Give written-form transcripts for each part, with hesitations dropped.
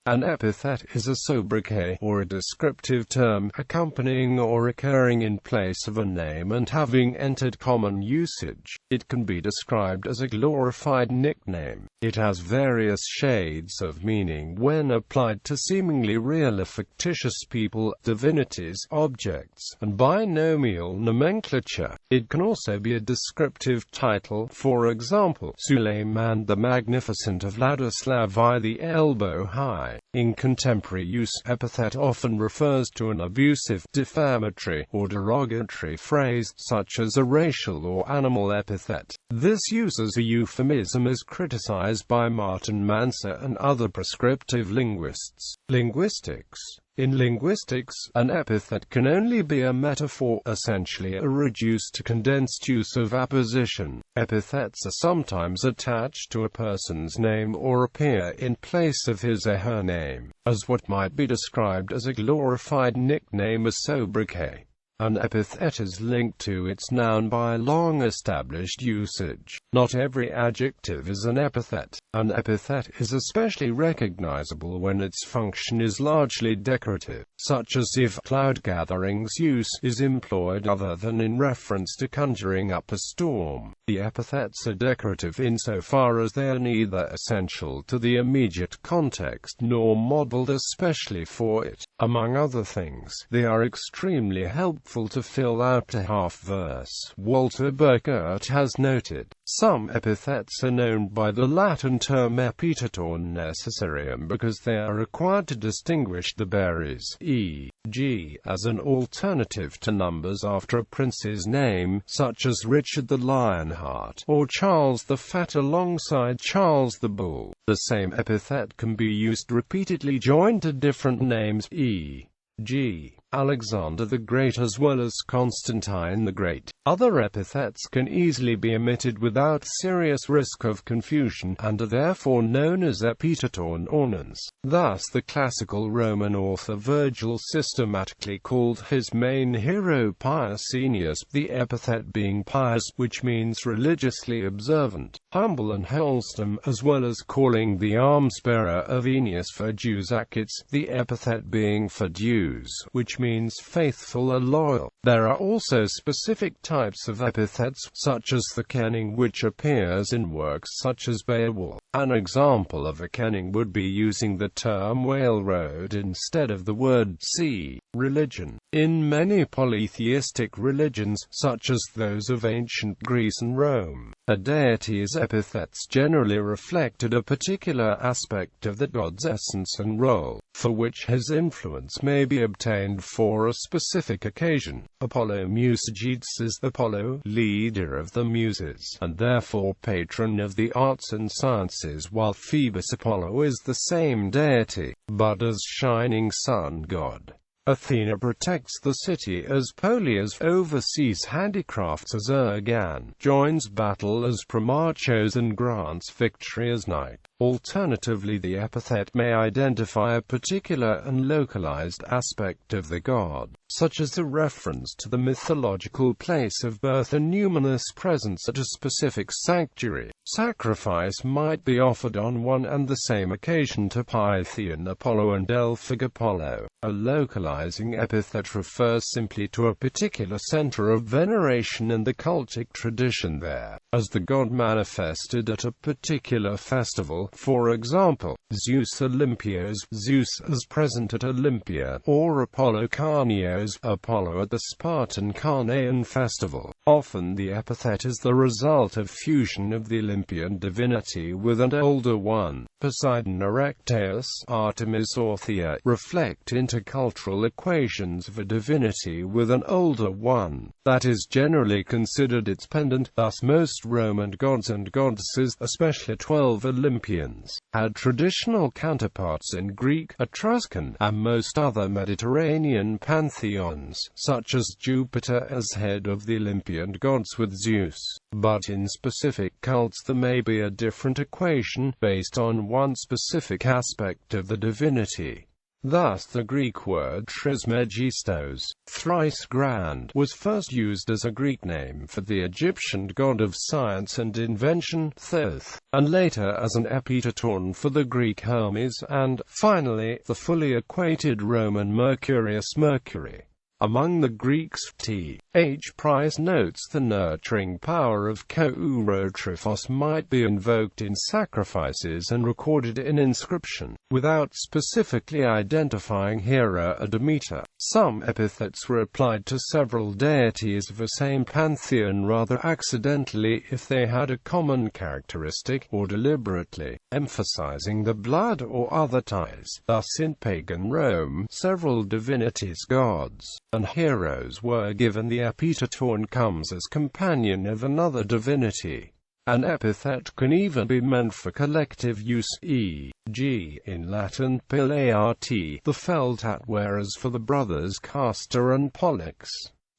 An epithet is a sobriquet, or a descriptive term, accompanying or occurring in place of a name and having entered common usage. It can be described as a glorified nickname. It has various shades of meaning when applied to seemingly real or fictitious people, divinities, objects, and binomial nomenclature. It can also be a descriptive title, for example, Suleiman the Magnificent of Władysław I the Elbow-high. In contemporary use, epithet often refers to an abusive, defamatory, or derogatory phrase, such as a racial or animal epithet. This use as a euphemism is criticized by Martin Manser and other prescriptive linguists. Linguistics. In linguistics, an epithet can only be a metaphor, essentially a reduced to condensed use of apposition. Epithets are sometimes attached to a person's name or appear in place of his or her name, as what might be described as a glorified nickname or sobriquet. An epithet is linked to its noun by long-established usage. Not every adjective is an epithet. An epithet is especially recognizable when its function is largely decorative, such as if cloud gatherings use is employed other than in reference to conjuring up a storm. The epithets are decorative insofar as they are neither essential to the immediate context nor modeled especially for it. Among other things, they are extremely helpful to fill out a half-verse. Walter Burkert has noted, some epithets are known by the Latin term epithet or necessarium because they are required to distinguish the bearers, e.g., as an alternative to numbers after a prince's name, such as Richard the Lionheart, or Charles the Fat alongside Charles the Bull. The same epithet can be used repeatedly joined to different names, e.g., Alexander the Great as well as Constantine the Great. Other epithets can easily be omitted without serious risk of confusion, and are therefore known as epithet or nones. Thus the classical Roman author Virgil systematically called his main hero Pius Aeneas, the epithet being pious, which means religiously observant, humble and wholesome, as well as calling the arms-bearer of Aeneas usage.It, the epithet being fiducious, which means faithful or loyal. There are also specific types of epithets, such as the kenning, which appears in works such as Beowulf. An example of a kenning would be using the term railroad instead of the word sea. Religion. In many polytheistic religions, such as those of ancient Greece and Rome, a deity's epithets generally reflected a particular aspect of the god's essence and role, for which his influence may be obtained for a specific occasion. Apollo usage.It is Apollo, leader of the Muses, and therefore patron of the arts and sciences, while Phoebus Apollo is the same deity, but as shining sun god. Athena protects the city as Polias, oversees handicrafts as Ergan, joins battle as Primachos and grants victory as Knight. Alternatively, the epithet may identify a particular and localized aspect of the god, such as a reference to the mythological place of birth and numinous presence at a specific sanctuary. Sacrifice might be offered on one and the same occasion to Pythian Apollo and Delphic Apollo. A localizing epithet refers simply to a particular center of veneration in the cultic tradition there, as the god manifested at a particular festival. For example, Zeus Olympios, Zeus as present at Olympia, or Apollo Carneos, Apollo at the Spartan Carnean festival. Often the epithet is the result of fusion of the Olympian divinity with an older one. Poseidon Erechteus, Artemis or Thea, reflect intercultural equations of a divinity with an older one that is generally considered its pendant. Thus most Roman gods and goddesses, especially 12 Olympians, had traditional counterparts in Greek, Etruscan, and most other Mediterranean pantheons, such as Jupiter as head of the Olympian gods with Zeus. But in specific cults there may be a different equation, based on one specific aspect of the divinity. Thus the Greek word Trismegistos, thrice grand, was first used as a Greek name for the Egyptian god of science and invention, Thoth, and later as an epithet for the Greek Hermes, and, finally, the fully equated Roman Mercurius Mercury. Among the Greeks, T.H. Price notes the nurturing power of Kourotrophos might be invoked in sacrifices and recorded in inscription, without specifically identifying Hera or Demeter. Some epithets were applied to several deities of the same pantheon rather accidentally if they had a common characteristic, or deliberately, emphasizing the blood or other ties. Thus in pagan Rome, several divinities, gods, and heroes were given the epithet comes as companion of another divinity. An epithet can even be meant for collective use, e.g., in Latin Pileat, the felt hat, whereas for the brothers Castor and Pollux.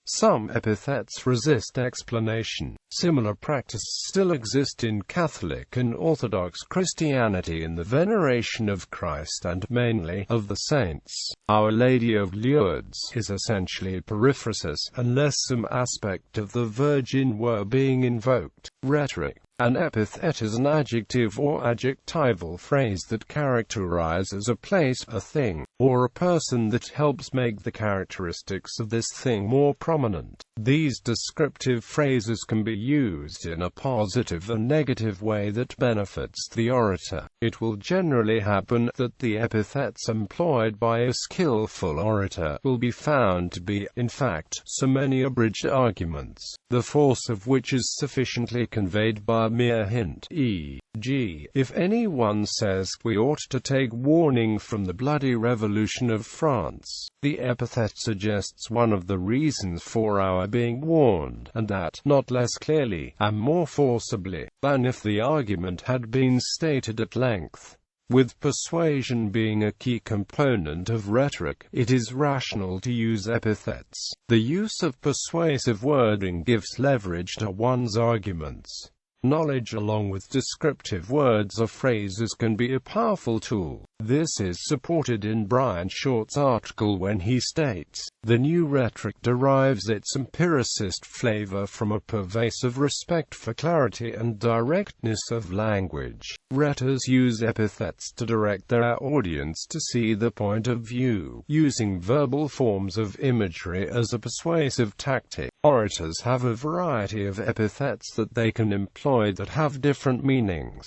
Some epithets resist explanation. Similar practice still exists in Catholic and Orthodox Christianity in the veneration of Christ and, mainly, of the saints. Our Lady of Lourdes is essentially periphrasis, unless some aspect of the Virgin were being invoked. Rhetoric. An epithet is an adjective or adjectival phrase that characterizes a place, a thing, or a person that helps make the characteristics of this thing more prominent. These descriptive phrases can be used in a positive and negative way that benefits the orator. It will generally happen that the epithets employed by a skillful orator will be found to be, in fact, so many abridged arguments, the force of which is sufficiently conveyed by a mere hint, e.g., if anyone says, "We ought to take warning from the bloody revolution of France," the epithet suggests one of the reasons for our being warned, and that, not less clearly, and more forcibly, than if the argument had been stated at length. With persuasion being a key component of rhetoric, it is rational to use epithets. The use of persuasive wording gives leverage to one's arguments. Knowledge along with descriptive words or phrases can be a powerful tool. This is supported in Brian Short's article when he states, "The new rhetoric derives its empiricist flavor from a pervasive respect for clarity and directness of language. Rhetors use epithets to direct their audience to see the point of view, using verbal forms of imagery as a persuasive tactic. Orators have a variety of epithets that they can employ that have different meanings.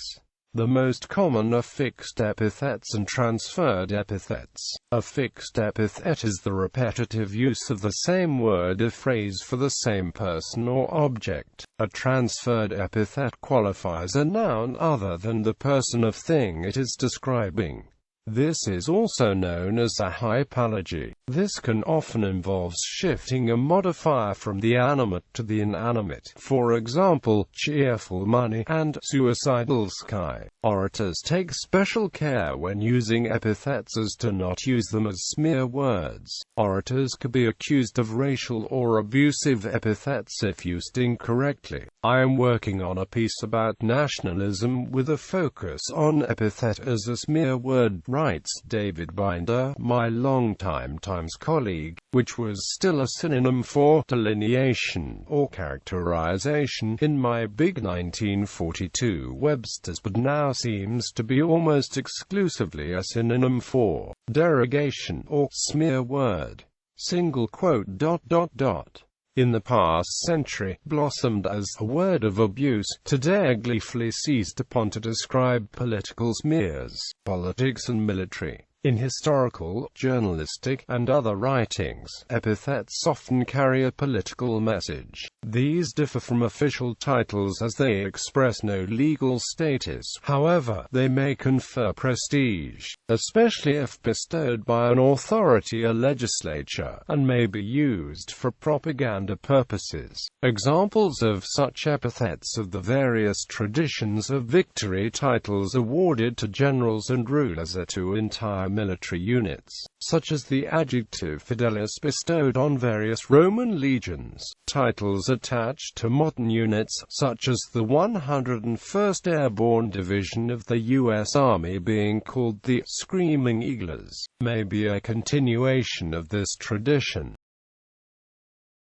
The most common are fixed epithets and transferred epithets. A fixed epithet is the repetitive use of the same word or phrase for the same person or object. A transferred epithet qualifies a noun other than the person or thing it is describing. This is also known as a hypology. This can often involve shifting a modifier from the animate to the inanimate. For example, cheerful money and suicidal sky. Orators take special care when using epithets as to not use them as smear words. Orators could be accused of racial or abusive epithets if used incorrectly. I am working on a piece about nationalism with a focus on epithet as a smear word, writes David Binder, my longtime Times colleague, which was still a synonym for delineation or characterization in my big 1942 Webster's, but now seems to be almost exclusively a synonym for derogation or smear word. Single quote. In the past century, blossomed as a word of abuse, today gleefully seized upon to describe political smears, politics and military. In historical, journalistic, and other writings, epithets often carry a political message. These differ from official titles as they express no legal status. However, they may confer prestige, especially if bestowed by an authority or legislature, and may be used for propaganda purposes. Examples of such epithets of the various traditions of victory titles awarded to generals and rulers are to entire military units, such as the adjective fidelis bestowed on various Roman legions. Titles attached to modern units, such as the 101st Airborne Division of the U.S. Army being called the Screaming Eaglers, may be a continuation of this tradition.